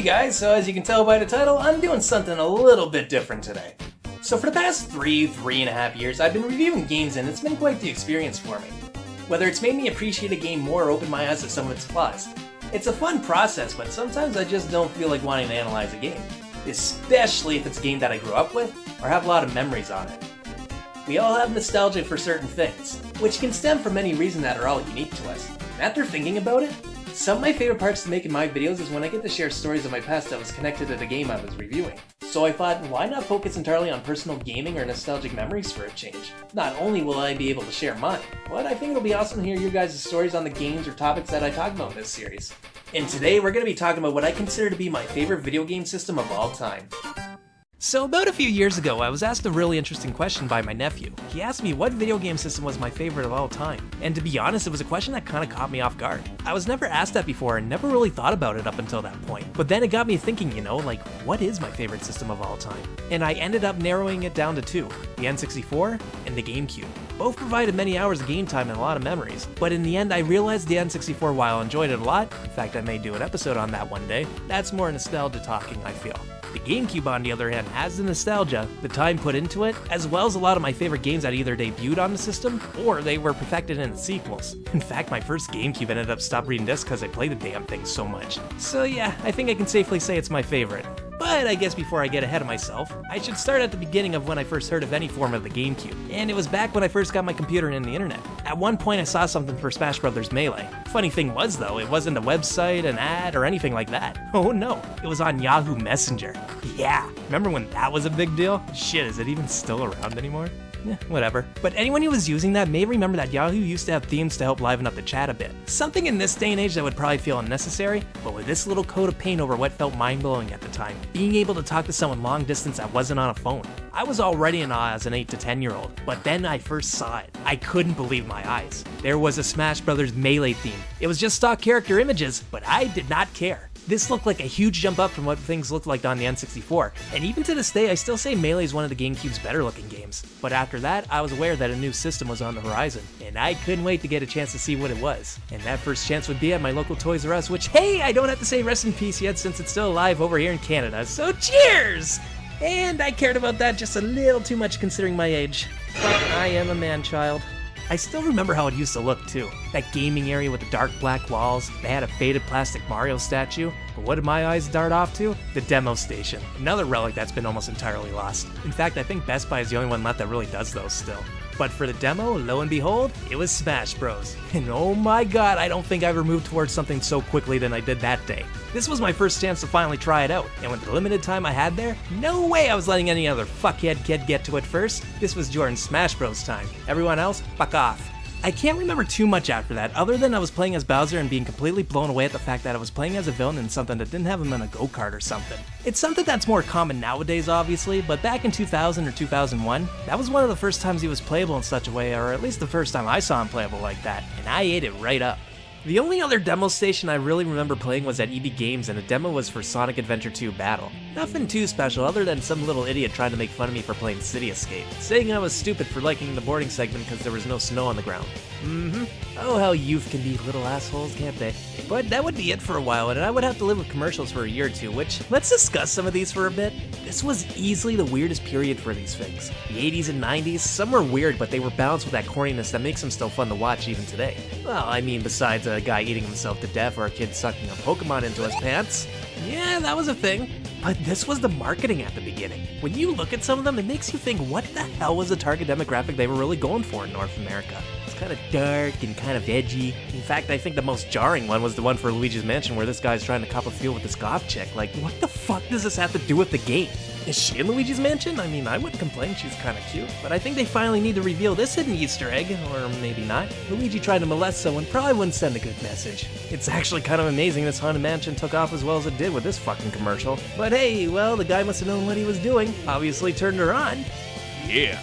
guys, so as you can tell by the title, I'm doing something a little bit different today. So for the past three and a half years, I've been reviewing games and it's been quite the experience for me. Whether it's made me appreciate a game more or open my eyes to some of its flaws. It's a fun process, but sometimes I just don't feel like wanting to analyze a game. Especially if it's a game that I grew up with, or have a lot of memories on it. We all have nostalgia for certain things, which can stem from many reasons that are all unique to us. And after thinking about it, some of my favorite parts to make in my videos is when I get to share stories of my past that was connected to the game I was reviewing. So I thought, why not focus entirely on personal gaming or nostalgic memories for a change? Not only will I be able to share mine, but I think it'll be awesome to hear your guys' stories on the games or topics that I talk about in this series. And today we're going to be talking about what I consider to be my favorite video game system of all time. So about a few years ago, I was asked a really interesting question by my nephew. He asked me what video game system was my favorite of all time. And to be honest, it was a question that kind of caught me off guard. I was never asked that before and never really thought about it up until that point. But then it got me thinking, like what is my favorite system of all time? And I ended up narrowing it down to two, the N64 and the Gamecube. Both provided many hours of game time and a lot of memories, but in the end I realized the N64, while I enjoyed it a lot, in fact I may do an episode on that one day, that's more nostalgia talking, I feel. The Gamecube, on the other hand, has the nostalgia, the time put into it, as well as a lot of my favorite games that either debuted on the system, or they were perfected in its sequels. In fact, my first Gamecube ended up stopping reading discs because I played the damn thing so much. So yeah, I think I can safely say it's my favorite. But I guess before I get ahead of myself, I should start at the beginning of when I first heard of any form of the Gamecube. And it was back when I first got my computer and the internet. At one point I saw something for Smash Bros. Melee. Funny thing was though, it wasn't a website, an ad, or anything like that. Oh no, it was on Yahoo Messenger. Yeah, remember when that was a big deal? Shit, is it even still around anymore? Whatever. But anyone who was using that may remember that Yahoo used to have themes to help liven up the chat a bit. Something in this day and age that would probably feel unnecessary, but with this little coat of paint over what felt mind-blowing at the time. Being able to talk to someone long distance that wasn't on a phone. I was already in awe as an 8 to 10 year old, but then I first saw it. I couldn't believe my eyes. There was a Smash Bros. Melee theme. It was just stock character images, but I did not care. This looked like a huge jump up from what things looked like on the N64, and even to this day I still say Melee is one of the GameCube's better looking games. But after that, I was aware that a new system was on the horizon, and I couldn't wait to get a chance to see what it was. And that first chance would be at my local Toys R Us, which hey, I don't have to say rest in peace yet since it's still alive over here in Canada, so cheers! And I cared about that just a little too much considering my age. But I am a man-child. I still remember how it used to look too. That gaming area with the dark black walls, they had a faded plastic Mario statue, but what did my eyes dart off to? The demo station, another relic that's been almost entirely lost. In fact, I think Best Buy is the only one left that really does those still. But for the demo, lo and behold, it was Smash Bros. And oh my god, I don't think I ever moved towards something so quickly than I did that day. This was my first chance to finally try it out, and with the limited time I had there, no way I was letting any other fuckhead kid get to it first. This was Jordan's Smash Bros. Time. Everyone else, fuck off. I can't remember too much after that, other than I was playing as Bowser and being completely blown away at the fact that I was playing as a villain in something that didn't have him in a go-kart or something. It's something that's more common nowadays, obviously, but back in 2000 or 2001, that was one of the first times he was playable in such a way, or at least the first time I saw him playable like that, and I ate it right up. The only other demo station I really remember playing was at EB Games, and the demo was for Sonic Adventure 2 Battle. Nothing too special other than some little idiot trying to make fun of me for playing City Escape, saying I was stupid for liking the boarding segment because there was no snow on the ground. Oh, how youth can be little assholes, can't they? But that would be it for a while, and I would have to live with commercials for a year or two, which, let's discuss some of these for a bit. This was easily the weirdest period for these things. The 80s and 90s, some were weird, but they were balanced with that corniness that makes them still fun to watch even today. Well, I mean, besides a guy eating himself to death or a kid sucking a Pokemon into his pants. Yeah, that was a thing. But this was the marketing at the beginning. When you look at some of them, it makes you think, what the hell was the target demographic they were really going for in North America? It's kind of dark and kind of edgy. In fact, I think the most jarring one was the one for Luigi's Mansion where this guy's trying to cop a feel with this goth chick. Like, what the fuck does this have to do with the game? Is she in Luigi's Mansion? I mean, I wouldn't complain, she's kind of cute. But I think they finally need to reveal this hidden Easter egg, or maybe not. Luigi trying to molest someone probably wouldn't send a good message. It's actually kind of amazing this Haunted Mansion took off as well as it did with this fucking commercial. But hey, well, the guy must have known what he was doing. Obviously turned her on. Yeah.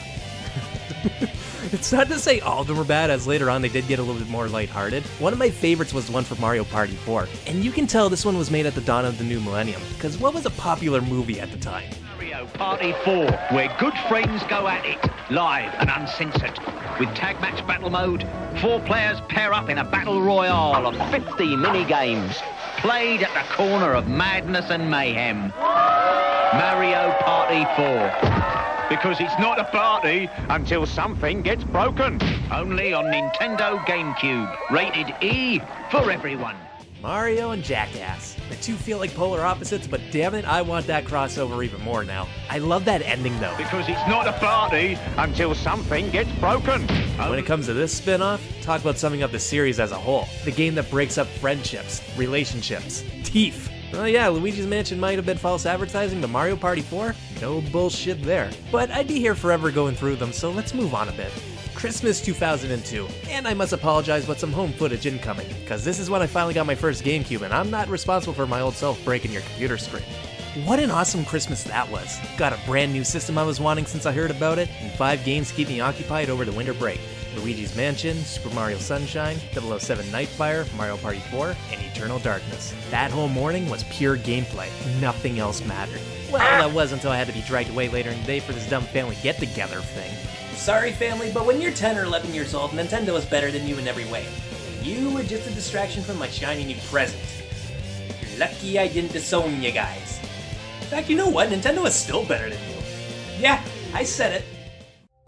It's not to say all of them were bad, as later on they did get a little bit more lighthearted. One of my favorites was the one for Mario Party 4. And you can tell this one was made at the dawn of the new millennium, because what was a popular movie at the time? Mario Party 4, where good friends go at it. live and uncensored. With tag match battle mode, 4 players pair up in a battle royale of 50 mini-games, played at the corner of madness and mayhem. Mario Party 4. Because it's not a party until something gets broken. Only on Nintendo Gamecube. Rated E for everyone. Mario and Jackass. The two feel like polar opposites, but damn it, I want that crossover even more now. I love that ending though. Because it's not a party until something gets broken. When it comes to this spin-off, talk about summing up the series as a whole. The game that breaks up friendships, relationships, teeth. Well, yeah, Luigi's Mansion might have been false advertising, but Mario Party 4? No bullshit there. But I'd be here forever going through them, so let's move on a bit. Christmas 2002, and I must apologize but some home footage incoming, because this is when I finally got my first GameCube, and I'm not responsible for my old self breaking your computer screen. What an awesome Christmas that was. Got a brand new system I was wanting since I heard about it, and 5 games to keep me occupied over the winter break. Luigi's Mansion, Super Mario Sunshine, 007 Nightfire, Mario Party 4, and Eternal Darkness. That whole morning was pure gameplay. Nothing else mattered. Well, that was until I had to be dragged away later in the day for this dumb family get-together thing. Sorry family, but when you're 10 or 11 years old, Nintendo is better than you in every way. You were just a distraction from my shiny new present. You're lucky I didn't disown you guys. In fact, you know what? Nintendo is still better than you. Yeah, I said it.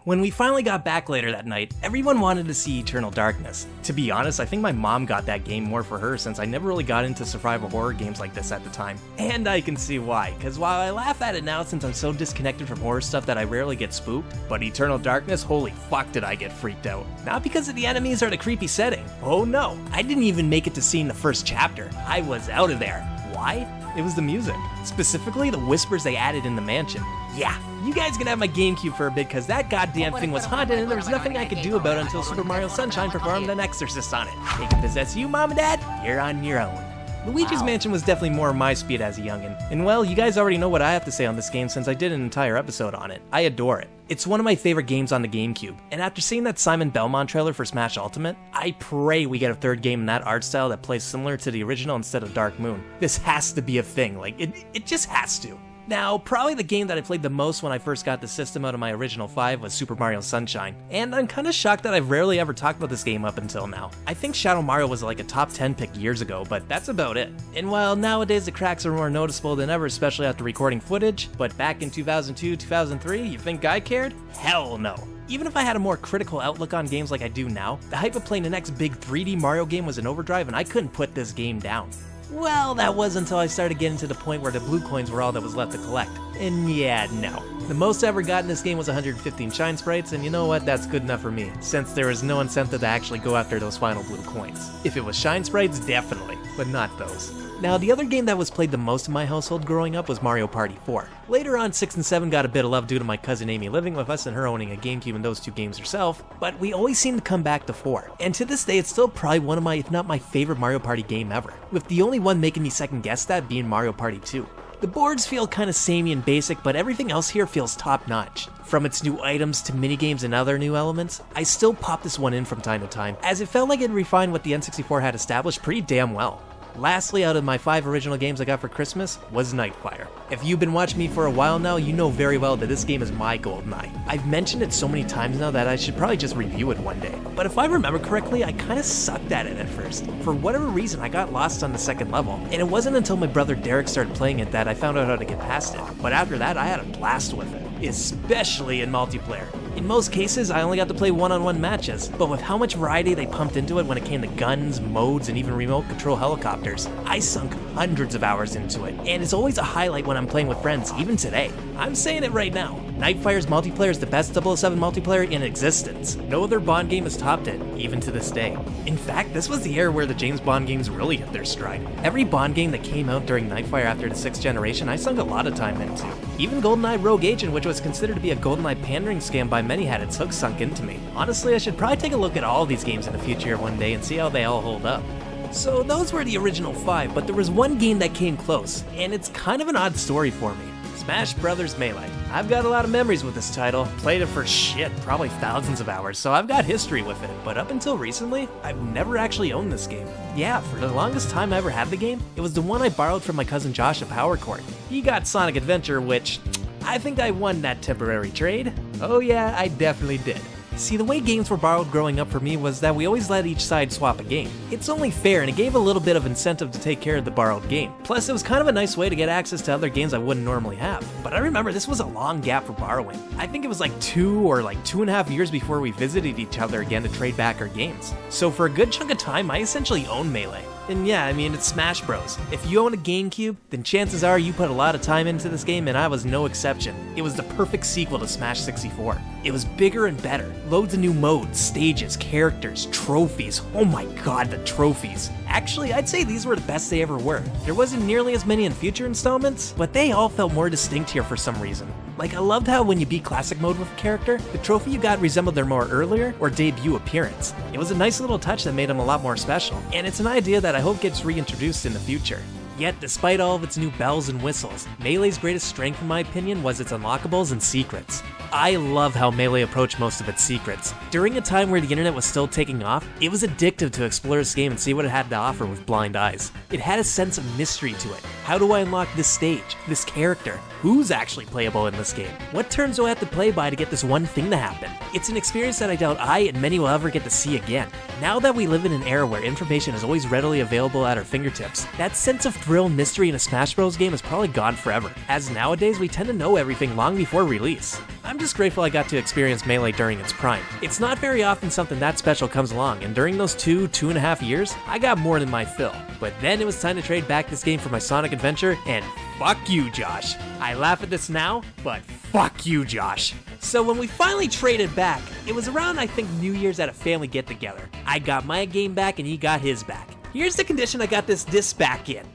When we finally got back later that night, everyone wanted to see Eternal Darkness. To be honest, I think my mom got that game more for her since I never really got into survival horror games like this at the time. And I can see why, because while I laugh at it now since I'm so disconnected from horror stuff that I rarely get spooked, but Eternal Darkness, holy fuck did I get freaked out. Not because of the enemies or the creepy setting. Oh no, I didn't even make it to seeing the first chapter. I was out of there. Why? It was the music. Specifically, the whispers they added in the mansion. Yeah, you guys can have my GameCube for a bit because that goddamn thing was haunted and there was nothing I could do about it until Super Mario Sunshine performed an exorcist on it. They can possess you, Mom and Dad, you're on your own. Luigi's Mansion was definitely more my speed as a youngin', and well, you guys already know what I have to say on this game since I did an entire episode on it. I adore it. It's one of my favorite games on the GameCube, and after seeing that Simon Belmont trailer for Smash Ultimate, I pray we get a third game in that art style that plays similar to the original instead of Dark Moon. This has to be a thing, like, it just has to. Now, probably the game that I played the most when I first got the system out of my original 5 was Super Mario Sunshine, and I'm kinda shocked that I've rarely ever talked about this game up until now. I think Shadow Mario was like a top 10 pick years ago, but that's about it. And while nowadays the cracks are more noticeable than ever, especially after recording footage, but back in 2002, 2003, you think I cared? Hell no. Even if I had a more critical outlook on games like I do now, the hype of playing the next big 3D Mario game was in overdrive and I couldn't put this game down. Well, that was until I started getting to the point where the blue coins were all that was left to collect. And yeah, no. The most I ever got in this game was 115 shine sprites, and you know what, that's good enough for me, since there is no incentive to actually go after those final blue coins. If it was shine sprites, definitely, but not those. Now, the other game that was played the most in my household growing up was Mario Party 4. Later on, 6 and 7 got a bit of love due to my cousin Amy living with us and her owning a GameCube and those 2 games herself, but we always seem to come back to 4. And to this day, it's still probably one of my, if not my favorite Mario Party game ever, with the only one making me second guess that being Mario Party 2. The boards feel kinda samey and basic, but everything else here feels top-notch. From its new items to minigames and other new elements, I still pop this one in from time to time, as it felt like it refined what the N64 had established pretty damn well. Lastly, out of my 5 original games I got for Christmas was Nightfire. If you've been watching me for a while now, you know very well that this game is my Goldeneye. I've mentioned it so many times now that I should probably just review it one day. But if I remember correctly, I kinda sucked at it at first. For whatever reason, I got lost on the second level, and it wasn't until my brother Derek started playing it that I found out how to get past it. But after that, I had a blast with it, especially in multiplayer. In most cases, I only got to play one-on-one matches, but with how much variety they pumped into it when it came to guns, modes, and even remote control helicopters, I sunk hundreds of hours into it, and it's always a highlight when I'm playing with friends, even today. I'm saying it right now, Nightfire's multiplayer is the best 007 multiplayer in existence. No other Bond game has topped it, even to this day. In fact, this was the era where the James Bond games really hit their stride. Every Bond game that came out during Nightfire after the 6th generation, I sunk a lot of time into. Even GoldenEye Rogue Agent, which was considered to be a GoldenEye pandering scam by many, had its hook sunk into me. Honestly, I should probably take a look at all these games in the future one day and see how they all hold up. So those were the original 5, but there was one game that came close, and it's kind of an odd story for me. Smash Bros. Melee. I've got a lot of memories with this title, played it for shit, probably thousands of hours, so I've got history with it, but up until recently, I've never actually owned this game. Yeah, for the longest time I ever had the game, it was the one I borrowed from my cousin Josh at Power Court. He got Sonic Adventure, which I think I won that temporary trade. Oh yeah, I definitely did. See, the way games were borrowed growing up for me was that we always let each side swap a game. It's only fair, and it gave a little bit of incentive to take care of the borrowed game. Plus, it was kind of a nice way to get access to other games I wouldn't normally have. But I remember this was a long gap for borrowing. I think it was like 2 or 2.5 years before we visited each other again to trade back our games. So for a good chunk of time, I essentially owned Melee. And yeah, I mean, it's Smash Bros. If you own a Gamecube, then chances are you put a lot of time into this game, and I was no exception. It was the perfect sequel to Smash 64. It was bigger and better. Loads of new modes, stages, characters, trophies. Oh my god, the trophies. Actually, I'd say these were the best they ever were. There wasn't nearly as many in future installments, but they all felt more distinct here for some reason. Like, I loved how when you beat Classic Mode with a character, the trophy you got resembled their more earlier or debut appearance. It was a nice little touch that made them a lot more special, and it's an idea that I hope gets reintroduced in the future. Yet, despite all of its new bells and whistles, Melee's greatest strength in my opinion was its unlockables and secrets. I love how Melee approached most of its secrets. During a time where the internet was still taking off, it was addictive to explore this game and see what it had to offer with blind eyes. It had a sense of mystery to it. How do I unlock this stage, this character? Who's actually playable in this game? What turns do I have to play by to get this one thing to happen? It's an experience that I doubt I and many will ever get to see again. Now that we live in an era where information is always readily available at our fingertips, that sense of thrill and mystery in a Smash Bros. Game is probably gone forever, as nowadays we tend to know everything long before release. I'm just grateful I got to experience Melee during its prime. It's not very often something that special comes along, and during those 2.5 years, I got more than my fill. But then it was time to trade back this game for my Sonic adventure, and fuck you, Josh. I laugh at this now, but fuck you, Josh. So when we finally traded back, it was around, I think, New Year's at a family get-together. I got my game back and he got his back. Here's the condition I got this disc back in.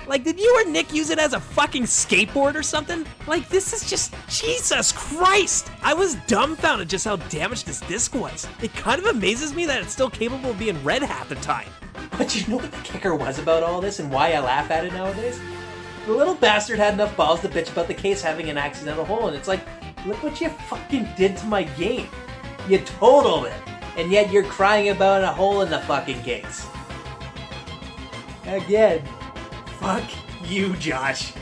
Like, did you or Nick use it as a fucking skateboard or something? Like, this is just, Jesus Christ! I was dumbfounded just how damaged this disc was. It kind of amazes me that it's still capable of being read half the time. But you know what the kicker was about all this and why I laugh at it nowadays? The little bastard had enough balls to bitch about the case having an accidental hole, and it's like, look what you fucking did to my game. You totaled it, and yet you're crying about a hole in the fucking case. Again. Fuck you, Josh.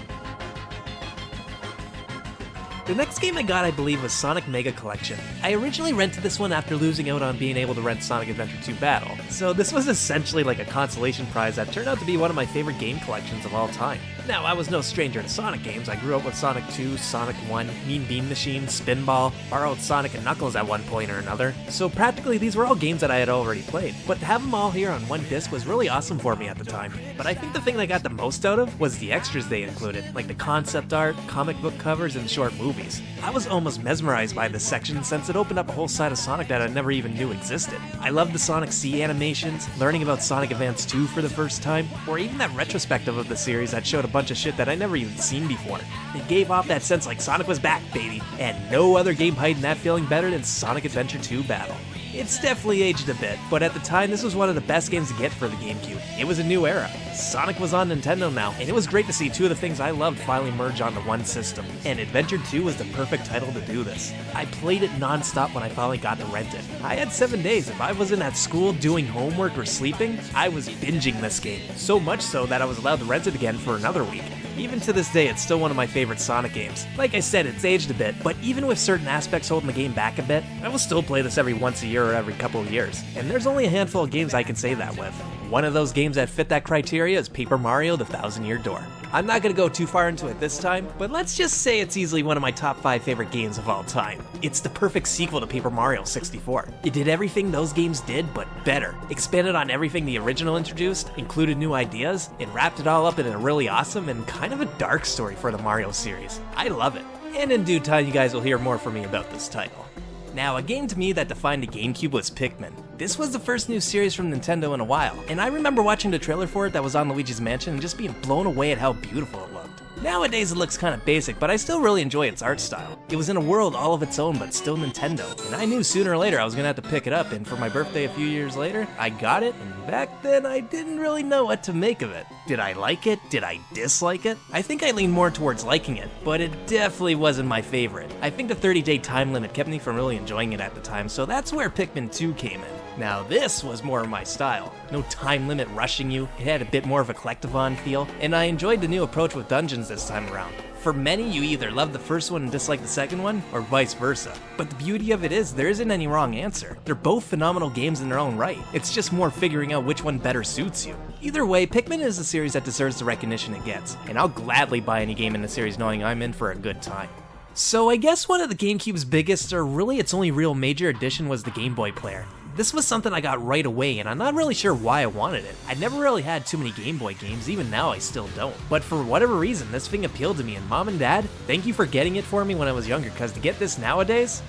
The next game I got, I believe, was Sonic Mega Collection. I originally rented this one after losing out on being able to rent Sonic Adventure 2 Battle, so this was essentially like a consolation prize that turned out to be one of my favorite game collections of all time. Now, I was no stranger to Sonic games. I grew up with Sonic 2, Sonic 1, Mean Bean Machine, Spinball, borrowed Sonic and Knuckles at one point or another, so practically these were all games that I had already played. But to have them all here on one disc was really awesome for me at the time. But I think the thing I got the most out of was the extras they included, like the concept art, comic book covers, and short movies. I was almost mesmerized by this section since it opened up a whole side of Sonic that I never even knew existed. I loved the Sonic C animations, learning about Sonic Advance 2 for the first time, or even that retrospective of the series that showed a bunch of shit that I never even seen before. It gave off that sense like Sonic was back, baby, and no other game heightened that feeling better than Sonic Adventure 2 Battle. It's definitely aged a bit, but at the time this was one of the best games to get for the Gamecube. It was a new era. Sonic was on Nintendo now, and it was great to see two of the things I loved finally merge onto one system, and Adventure 2 was the perfect title to do this. I played it non-stop when I finally got to rent it. I had 7 days. If I wasn't at school doing homework or sleeping, I was binging this game. So much so that I was allowed to rent it again for another week. Even to this day, it's still one of my favorite Sonic games. Like I said, it's aged a bit, but even with certain aspects holding the game back a bit, I will still play this every once a year or every couple of years. And there's only a handful of games I can say that with. One of those games that fit that criteria is Paper Mario: The Thousand Year Door. I'm not gonna go too far into it this time, but let's just say it's easily one of my top 5 favorite games of all time. It's the perfect sequel to Paper Mario 64. It did everything those games did, but better. Expanded on everything the original introduced, included new ideas, and wrapped it all up in a really awesome and kind of a dark story for the Mario series. I love it. And in due time, you guys will hear more from me about this title. Now, a game to me that defined the Gamecube was Pikmin. This was the first new series from Nintendo in a while, and I remember watching the trailer for it that was on Luigi's Mansion and just being blown away at how beautiful it looked. Nowadays it looks kind of basic, but I still really enjoy its art style. It was in a world all of its own, but still Nintendo, and I knew sooner or later I was gonna have to pick it up, and for my birthday a few years later, I got it, and back then I didn't really know what to make of it. Did I like it? Did I dislike it? I think I leaned more towards liking it, but it definitely wasn't my favorite. I think the 30-day time limit kept me from really enjoying it at the time, so that's where Pikmin 2 came in. Now this was more of my style. No time limit rushing you, it had a bit more of a collectivon feel, and I enjoyed the new approach with dungeons this time around. For many, you either love the first one and dislike the second one, or vice versa. But the beauty of it is, there isn't any wrong answer. They're both phenomenal games in their own right. It's just more figuring out which one better suits you. Either way, Pikmin is a series that deserves the recognition it gets, and I'll gladly buy any game in the series knowing I'm in for a good time. So I guess one of the GameCube's biggest, or really its only real major addition, was the Game Boy player. This was something I got right away, and I'm not really sure why I wanted it. I never really had too many Game Boy games, even now I still don't. But for whatever reason, this thing appealed to me, and Mom and Dad, thank you for getting it for me when I was younger, because to get this nowadays,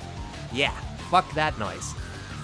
yeah, fuck that noise.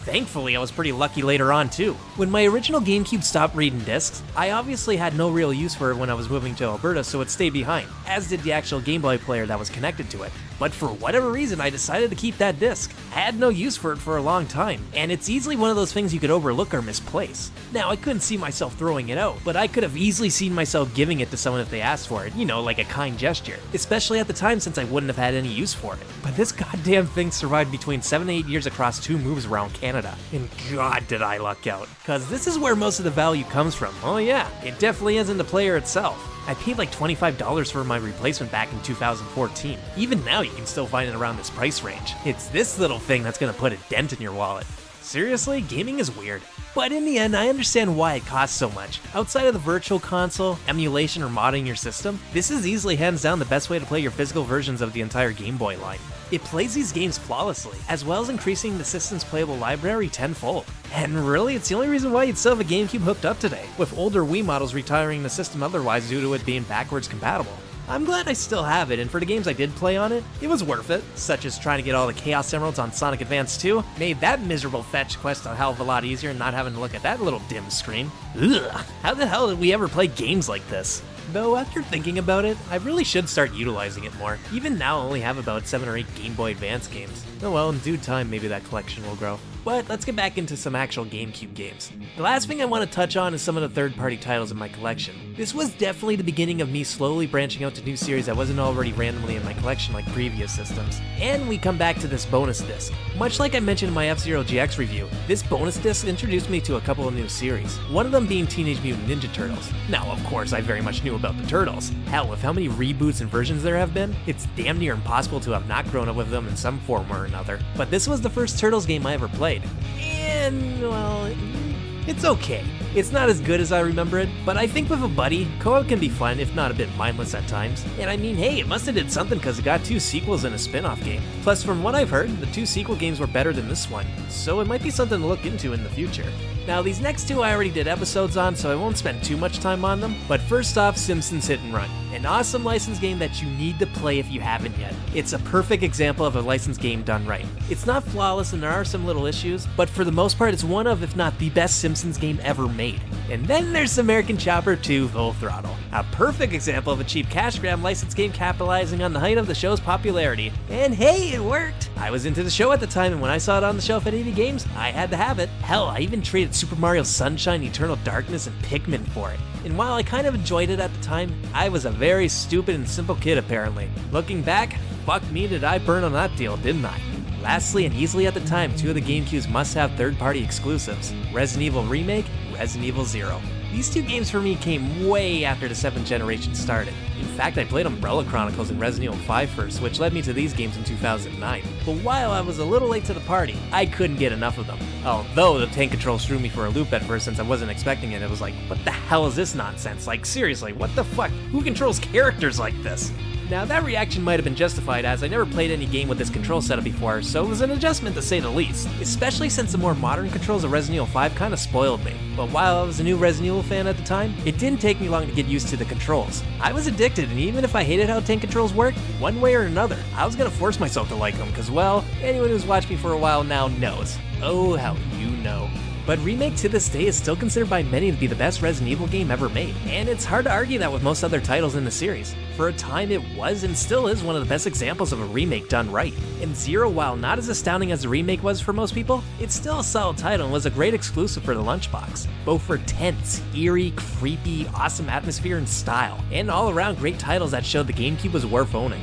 Thankfully, I was pretty lucky later on too. When my original GameCube stopped reading discs, I obviously had no real use for it when I was moving to Alberta, so it stayed behind, as did the actual Game Boy player that was connected to it. But for whatever reason, I decided to keep that disc. I had no use for it for a long time, and it's easily one of those things you could overlook or misplace. Now, I couldn't see myself throwing it out, but I could have easily seen myself giving it to someone if they asked for it, you know, like a kind gesture, especially at the time since I wouldn't have had any use for it. But this goddamn thing survived between 7 and 8 years across 2 moves around Canada, and god did I luck out. Cause this is where most of the value comes from. Oh yeah, it definitely isn't the player itself. I paid like $25 for my replacement back in 2014. Even now you can still find it around this price range. It's this little thing that's gonna put a dent in your wallet. Seriously, gaming is weird. But in the end, I understand why it costs so much. Outside of the virtual console, emulation, or modding your system, this is easily hands down the best way to play your physical versions of the entire Game Boy line. It plays these games flawlessly, as well as increasing the system's playable library tenfold. And really, it's the only reason why you'd still have a GameCube hooked up today, with older Wii models retiring the system otherwise due to it being backwards compatible. I'm glad I still have it, and for the games I did play on it, it was worth it, such as trying to get all the Chaos Emeralds on Sonic Advance 2, made that miserable fetch quest a hell of a lot easier and not having to look at that little dim screen. Ugh, how the hell did we ever play games like this? Though after thinking about it, I really should start utilizing it more. Even now I only have about 7 or 8 Game Boy Advance games. Oh well, in due time maybe that collection will grow. But let's get back into some actual GameCube games. The last thing I want to touch on is some of the third-party titles in my collection. This was definitely the beginning of me slowly branching out to new series that wasn't already randomly in my collection like previous systems. And we come back to this bonus disc. Much like I mentioned in my F-Zero GX review, this bonus disc introduced me to a couple of new series, one of them being Teenage Mutant Ninja Turtles. Now, of course, I very much knew about the Turtles. Hell, with how many reboots and versions there have been, it's damn near impossible to have not grown up with them in some form or another. But this was the first Turtles game I ever played. And, well, it's okay. It's not as good as I remember it, but I think with a buddy, co-op can be fun, if not a bit mindless at times. And I mean, hey, it must have did something because it got 2 sequels and a spin-off game. Plus, from what I've heard, the 2 sequel games were better than this one, so it might be something to look into in the future. Now, these next 2 I already did episodes on, so I won't spend too much time on them, but first off, Simpsons Hit Run. An awesome licensed game that you need to play if you haven't yet. It's a perfect example of a licensed game done right. It's not flawless and there are some little issues, but for the most part it's one of, if not the best Simpsons game ever made. And then there's American Chopper 2 Full Throttle. A perfect example of a cheap cash grab licensed game capitalizing on the height of the show's popularity. And hey, it worked! I was into the show at the time, and when I saw it on the shelf at 80 Games, I had to have it. Hell, I even traded Super Mario Sunshine, Eternal Darkness, and Pikmin for it. And while I kind of enjoyed it at the time, I was a very stupid and simple kid apparently. Looking back, fuck me did I burn on that deal, didn't I? Lastly and easily at the time, 2 of the GameCube's must-have third-party exclusives, Resident Evil Remake, Resident Evil 0. These 2 games for me came way after the 7th generation started. In fact, I played Umbrella Chronicles and Resident Evil 5 first, which led me to these games in 2009. But while I was a little late to the party, I couldn't get enough of them. Although the tank controls threw me for a loop at first since I wasn't expecting it. It was like, what the hell is this nonsense? Like, seriously, what the fuck? Who controls characters like this? Now, that reaction might have been justified as I never played any game with this control setup before, so it was an adjustment to say the least, especially since the more modern controls of Resident Evil 5 kinda spoiled me. But while I was a new Resident Evil fan at the time, it didn't take me long to get used to the controls. I was addicted, and even if I hated how tank controls worked, one way or another, I was gonna force myself to like them, cause well, anyone who's watched me for a while now knows. Oh, how you know. But Remake to this day is still considered by many to be the best Resident Evil game ever made, and it's hard to argue that with most other titles in the series. For a time it was and still is one of the best examples of a remake done right. And Zero, while not as astounding as the remake was for most people, it's still a solid title and was a great exclusive for the lunchbox, both for tense, eerie, creepy, awesome atmosphere and style, and all around great titles that showed the GameCube was worth owning.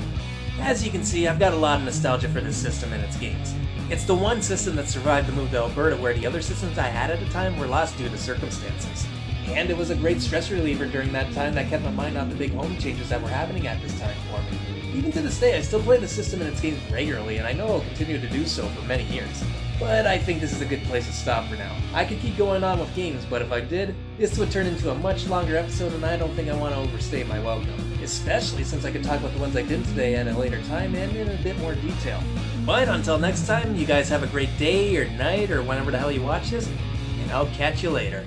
As you can see, I've got a lot of nostalgia for this system and its games. It's the one system that survived the move to Alberta where the other systems I had at the time were lost due to circumstances. And it was a great stress reliever during that time that kept my mind off the big home changes that were happening at this time for me. Even to this day, I still play the system and its games regularly, and I know I'll continue to do so for many years. But I think this is a good place to stop for now. I could keep going on with games, but if I did, this would turn into a much longer episode, and I don't think I want to overstay my welcome. Especially since I could talk about the ones I did today at a later time and in a bit more detail. But until next time, you guys have a great day or night or whenever the hell you watch this, and I'll catch you later.